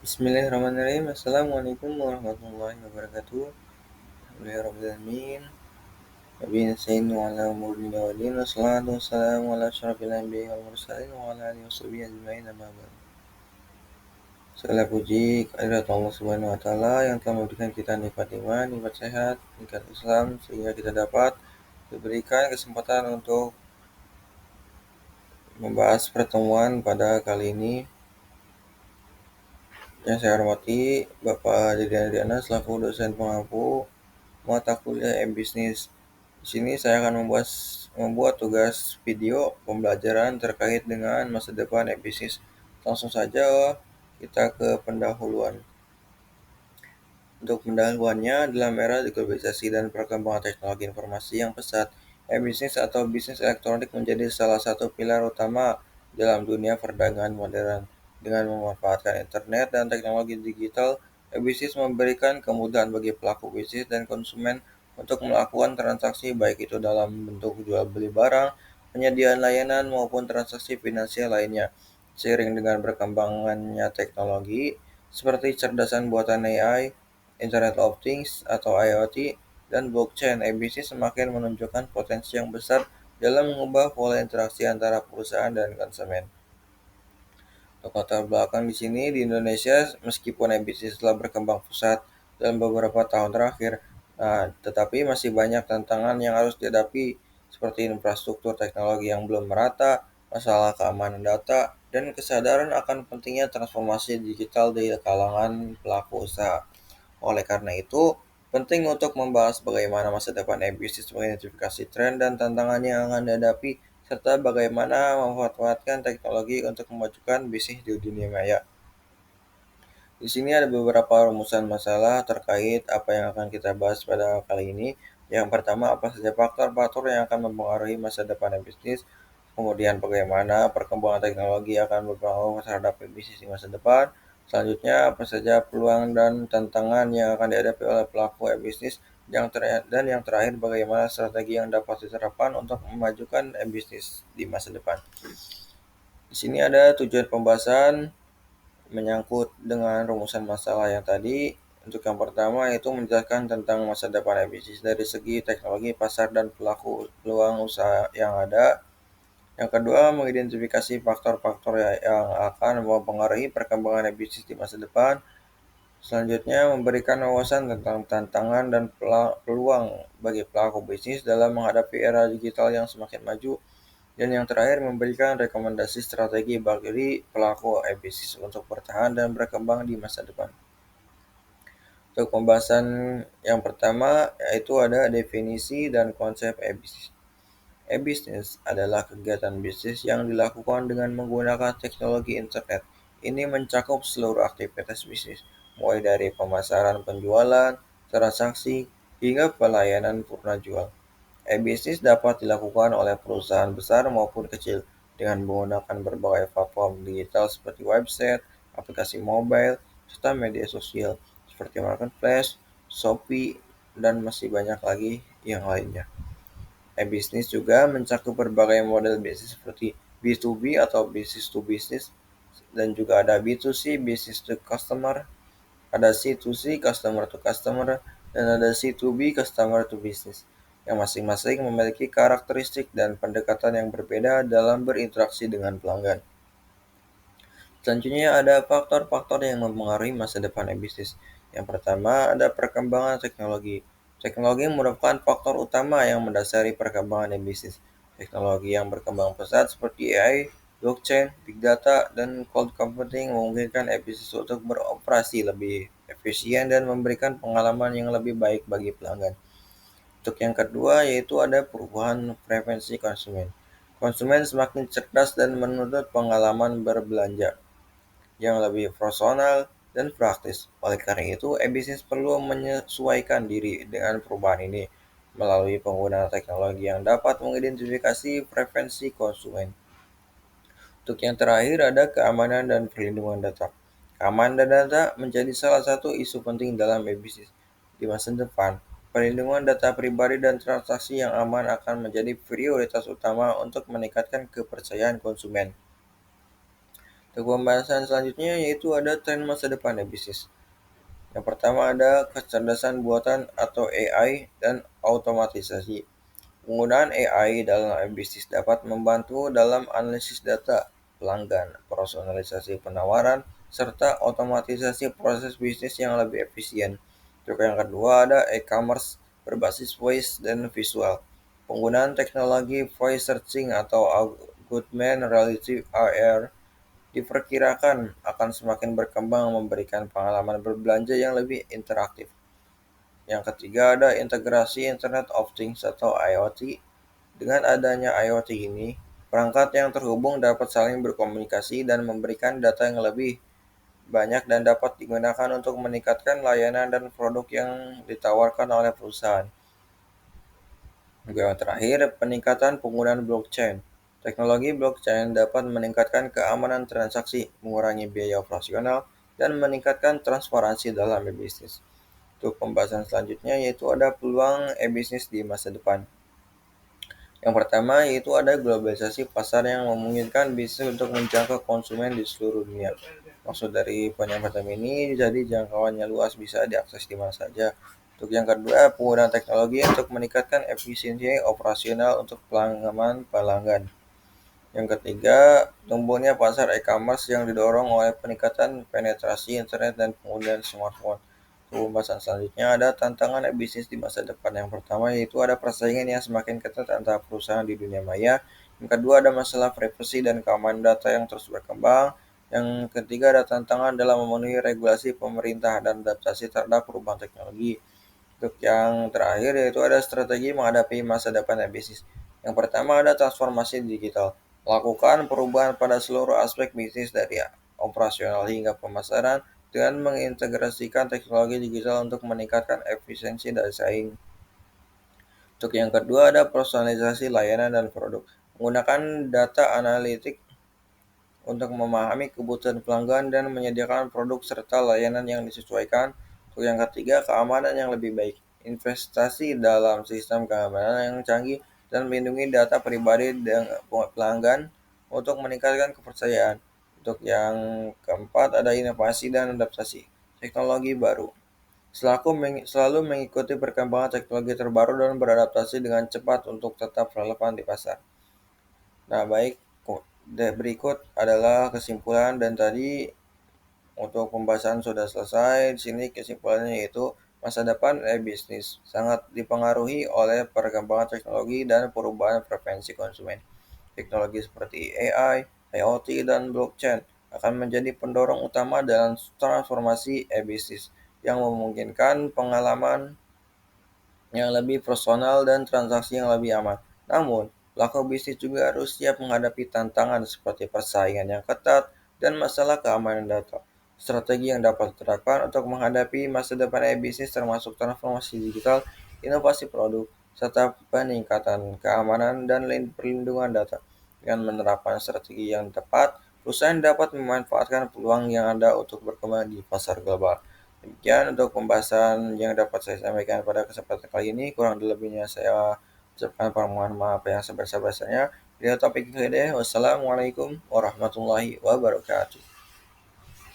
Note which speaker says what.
Speaker 1: Bismillahirrahmanirrahim. Assalamualaikum warahmatullahi wabarakatuh. Alhamdulillahirrahmanirrahim. Nabi Sayyidina wa ala umurin walin. Wassalatu wassalamu ala asyrafil anbiya wal mursalin wa ala alihi washabihi ajma'in amma ba'd. Segala puji kehadirat Allah Subhanahu wa taala yang telah memberikan kita nikmat iman, nikmat sehat, nikmat Islam sehingga kita dapat diberikan kesempatan untuk membahas pertemuan pada kali ini. Yang saya hormati Bapak Didi Andriana selaku dosen pengampu mata kuliah e-bisnis. Di sini saya akan membuat tugas video pembelajaran terkait dengan masa depan e-bisnis. Langsung saja kita ke pendahuluan. Untuk pendahuluannya, dalam era globalisasi dan perkembangan teknologi informasi yang pesat, e-bisnis atau bisnis elektronik menjadi salah satu pilar utama dalam dunia perdagangan modern. Dengan memanfaatkan internet dan teknologi digital, e-bisnis memberikan kemudahan bagi pelaku bisnis dan konsumen untuk melakukan transaksi baik itu dalam bentuk jual beli barang, penyediaan layanan maupun transaksi finansial lainnya. Seiring dengan berkembangannya teknologi seperti cerdasan buatan AI, Internet of Things atau IoT, dan blockchain, e-bisnis semakin menunjukkan potensi yang besar dalam mengubah pola interaksi antara perusahaan dan konsumen. Untuk latar belakang di sini di Indonesia, meskipun e-bisnis telah berkembang pesat dalam beberapa tahun terakhir, tetapi masih banyak tantangan yang harus dihadapi seperti infrastruktur teknologi yang belum merata, masalah keamanan data, dan kesadaran akan pentingnya transformasi digital di kalangan pelaku usaha. Oleh karena itu, penting untuk membahas bagaimana masa depan e-bisnis mengidentifikasi tren dan tantangan yang akan dihadapi, serta bagaimana memanfaatkan teknologi untuk memajukan bisnis di dunia maya. Di sini ada beberapa rumusan masalah terkait apa yang akan kita bahas pada kali ini. Yang pertama, apa saja faktor-faktor yang akan mempengaruhi masa depan bisnis. Kemudian, bagaimana perkembangan teknologi akan berpengaruh terhadap bisnis di masa depan. Selanjutnya, apa saja peluang dan tantangan yang akan dihadapi oleh pelaku bisnis. Dan yang terakhir, bagaimana strategi yang dapat diterapkan untuk memajukan bisnis di masa depan. Di sini ada tujuan pembahasan menyangkut dengan rumusan masalah yang tadi. Untuk yang pertama yaitu menjelaskan tentang masa depan bisnis dari segi teknologi, pasar, dan peluang usaha yang ada. Yang kedua, mengidentifikasi faktor-faktor yang akan mempengaruhi perkembangan bisnis di masa depan. Selanjutnya, memberikan wawasan tentang tantangan dan peluang bagi pelaku bisnis dalam menghadapi era digital yang semakin maju. Dan yang terakhir, memberikan rekomendasi strategi bagi pelaku bisnis untuk bertahan dan berkembang di masa depan. Untuk pembahasan yang pertama, yaitu ada definisi dan konsep e-bisnis. E-bisnis adalah kegiatan bisnis yang dilakukan dengan menggunakan teknologi internet. Ini mencakup seluruh aktivitas bisnis, mulai dari pemasaran, penjualan, transaksi, hingga pelayanan purna jual. E-bisnis dapat dilakukan oleh perusahaan besar maupun kecil dengan menggunakan berbagai platform digital seperti website, aplikasi mobile, serta media sosial seperti marketplace, Shopee, dan masih banyak lagi yang lainnya. E-bisnis juga mencakup berbagai model bisnis seperti B2B atau business to business, dan juga ada B2C, business to customer, ada C2C, customer to customer, dan ada C2B, customer to business, yang masing-masing memiliki karakteristik dan pendekatan yang berbeda dalam berinteraksi dengan pelanggan. Selanjutnya ada faktor-faktor yang mempengaruhi masa depan bisnis. Yang pertama ada perkembangan teknologi. Teknologi merupakan faktor utama yang mendasari perkembangan bisnis. Teknologi yang berkembang pesat seperti AI, blockchain, big data, dan cloud computing memungkinkan bisnis untuk beroperasi lebih efisien dan memberikan pengalaman yang lebih baik bagi pelanggan. Untuk yang kedua yaitu ada perubahan preferensi konsumen. Konsumen semakin cerdas dan menuntut pengalaman berbelanja yang lebih personal dan praktis. Oleh karena itu, e-bisnis perlu menyesuaikan diri dengan perubahan ini melalui penggunaan teknologi yang dapat mengidentifikasi preferensi konsumen. Untuk yang terakhir ada keamanan dan perlindungan data. Keamanan data menjadi salah satu isu penting dalam e-bisnis. Di masa depan, perlindungan data pribadi dan transaksi yang aman akan menjadi prioritas utama untuk meningkatkan kepercayaan konsumen. Untuk pembahasan selanjutnya yaitu ada tren masa depan ya bisnis. Yang pertama ada kecerdasan buatan atau AI dan automatisasi. Penggunaan AI dalam bisnis dapat membantu dalam analisis data pelanggan, personalisasi penawaran, serta otomatisasi proses bisnis yang lebih efisien. Untuk yang kedua ada e-commerce berbasis voice dan visual. Penggunaan teknologi voice searching atau augmented reality AR diperkirakan akan semakin berkembang memberikan pengalaman berbelanja yang lebih interaktif. Yang ketiga ada integrasi Internet of Things atau IoT. Dengan adanya IoT ini, perangkat yang terhubung dapat saling berkomunikasi dan memberikan data yang lebih banyak dan dapat digunakan untuk meningkatkan layanan dan produk yang ditawarkan oleh perusahaan. Juga yang terakhir, peningkatan penggunaan blockchain. Teknologi blockchain dapat meningkatkan keamanan transaksi, mengurangi biaya operasional, dan meningkatkan transparansi dalam bisnis. Untuk pembahasan selanjutnya yaitu ada peluang e-bisnis di masa depan. Yang pertama yaitu ada globalisasi pasar yang memungkinkan bisnis untuk menjangkau konsumen di seluruh dunia. Maksud dari penyampaian ini jadi jangkauannya luas, bisa diakses di mana saja. Untuk yang kedua, penggunaan teknologi untuk meningkatkan efisiensi operasional untuk pelanggan. Yang ketiga, tumbuhnya pasar e-commerce yang didorong oleh peningkatan penetrasi internet dan penggunaan smartphone. Pembahasan selanjutnya ada tantangan bisnis di masa depan. Yang pertama yaitu ada persaingan yang semakin ketat antara perusahaan di dunia maya. Yang kedua ada masalah privasi dan keamanan data yang terus berkembang. Yang ketiga ada tantangan dalam memenuhi regulasi pemerintah dan adaptasi terhadap perubahan teknologi. Untuk yang terakhir yaitu ada strategi menghadapi masa depan bisnis. Yang pertama ada transformasi digital. Lakukan perubahan pada seluruh aspek bisnis dari operasional hingga pemasaran dengan mengintegrasikan teknologi digital untuk meningkatkan efisiensi dan saing. Untuk yang kedua ada personalisasi layanan dan produk. Menggunakan data analitik untuk memahami kebutuhan pelanggan dan menyediakan produk serta layanan yang disesuaikan. Untuk yang ketiga, keamanan yang lebih baik. Investasi dalam sistem keamanan yang canggih dan melindungi data pribadi dengan pelanggan untuk meningkatkan kepercayaan. Untuk yang keempat, ada inovasi dan adaptasi teknologi baru. Selalu mengikuti perkembangan teknologi terbaru dan beradaptasi dengan cepat untuk tetap relevan di pasar. Nah, baik, berikut adalah kesimpulan dan tadi untuk pembahasan sudah selesai. Di sini kesimpulannya yaitu masa depan bisnis sangat dipengaruhi oleh perkembangan teknologi dan perubahan preferensi konsumen. Teknologi seperti AI, IoT, dan blockchain akan menjadi pendorong utama dalam transformasi bisnis yang memungkinkan pengalaman yang lebih personal dan transaksi yang lebih aman. Namun, pelaku bisnis juga harus siap menghadapi tantangan seperti persaingan yang ketat dan masalah keamanan data. Strategi yang dapat diterapkan untuk menghadapi masa depan e-bisnis termasuk transformasi digital, inovasi produk, serta peningkatan keamanan dan perlindungan data. Dengan menerapkan strategi yang tepat, perusahaan dapat memanfaatkan peluang yang ada untuk berkembang di pasar global. Demikian untuk pembahasan yang dapat saya sampaikan pada kesempatan kali ini. Kurang lebihnya saya ucapkan permohonan maaf yang sebesar-besarnya. Bila topik ini, wassalamualaikum warahmatullahi wabarakatuh.